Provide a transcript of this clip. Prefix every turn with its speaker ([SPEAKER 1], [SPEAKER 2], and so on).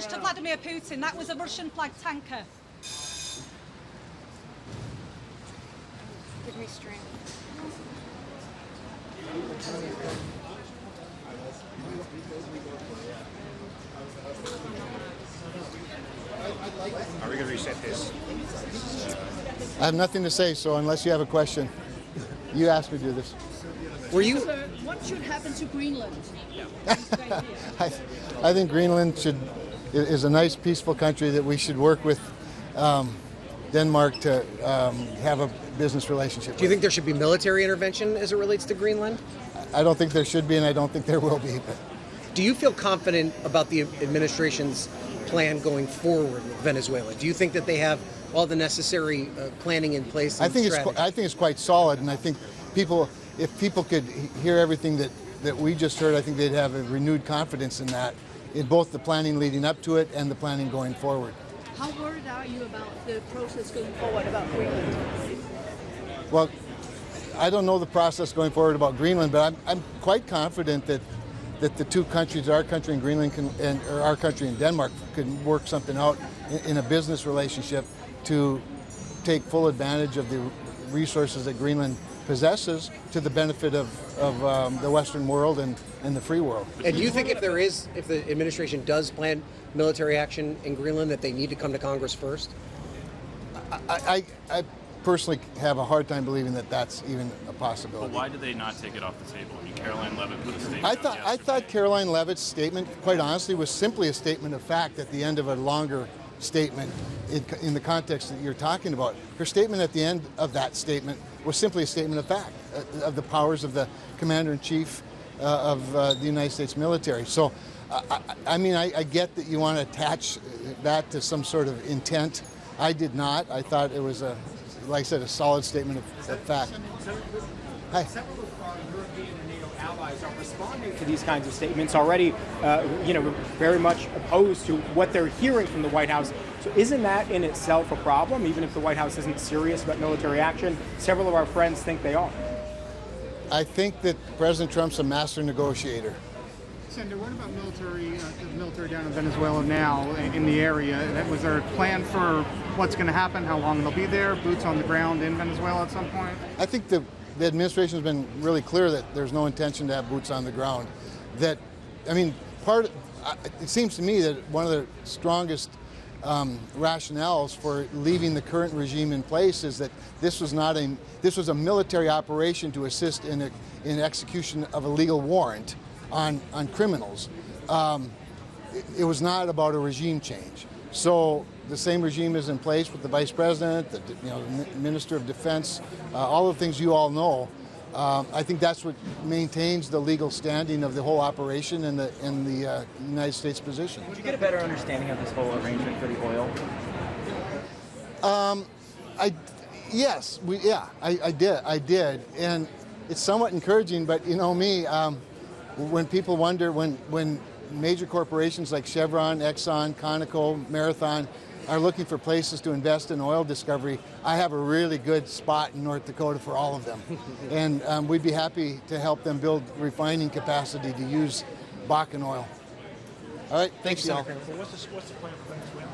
[SPEAKER 1] to Vladimir Putin. That was a Russian flag tanker.
[SPEAKER 2] Give me strength.
[SPEAKER 3] Are we going to reset this?
[SPEAKER 4] I have nothing to say, so unless you have a question, you asked me to do this.
[SPEAKER 5] Were you?
[SPEAKER 1] Sir, what should happen to Greenland?
[SPEAKER 4] I think Greenland is a nice, peaceful country that we should work with Denmark to have a business relationship.
[SPEAKER 5] Do you think there should be military intervention as it relates to Greenland?
[SPEAKER 4] I don't think there should be, and I don't think there will be. But.
[SPEAKER 5] Do you feel confident about the administration's plan going forward with Venezuela? Do you think that they have all the necessary planning in place?
[SPEAKER 4] I think it's quite solid, and I think if people could hear everything that we just heard, I think they'd have a renewed confidence in that, in both the planning leading up to it and the planning going forward.
[SPEAKER 2] How worried are you about the process going forward about Greenland?
[SPEAKER 4] Well, I don't know the process going forward about Greenland, but I'm quite confident that the two countries, our country and Greenland, or our country and Denmark, can work something out in a business relationship to take full advantage of the resources that Greenland possesses to the benefit of the Western world and the free world.
[SPEAKER 5] And do you think if the administration does plan military action in Greenland, that they need to come to Congress first?
[SPEAKER 4] I personally have a hard time believing that that's even a possibility.
[SPEAKER 6] But why did they not take it off the table? I mean, Caroline Leavitt put a statement
[SPEAKER 4] I thought Caroline Leavitt's statement, quite honestly, was simply a statement of fact at the end of a longer statement in the context that you're talking about. Her statement at the end of that statement was simply a statement of fact of the powers of the Commander-in-Chief of the United States military. So, I mean, I get that you want to attach that to some sort of intent. I did not. I thought it was, like I said, a solid statement of fact. Hi.
[SPEAKER 7] Several of European and NATO allies are responding to these kinds of statements already, very much opposed to what they're hearing from the White House. So isn't that in itself a problem, even if the White House isn't serious about military action? Several of our friends think they are.
[SPEAKER 4] I think that President Trump's a master negotiator.
[SPEAKER 8] Senator, what about the military down in Venezuela now in the area? Was there a plan for what's going to happen, how long they'll be there, boots on the ground in Venezuela at some point?
[SPEAKER 4] I think the administration has been really clear that there's no intention to have boots on the ground. It seems to me that one of the strongest rationales for leaving the current regime in place is that this was a military operation to assist in execution of a legal warrant on criminals. It was not about a regime change. So the same regime is in place with the Vice President, the Minister of Defense, all the things you all know. I think that's what maintains the legal standing of the whole operation and the United States position.
[SPEAKER 9] Did you get a better understanding of this whole arrangement for the oil?
[SPEAKER 4] I did, and it's somewhat encouraging. But you know me, when people wonder when major corporations like Chevron, Exxon, Conoco, Marathon are looking for places to invest in oil discovery, I have a really good spot in North Dakota for all of them. And we'd be happy to help them build refining capacity to use Bakken oil. All right, thanks, y'all.
[SPEAKER 7] So what's the plan for Venezuela?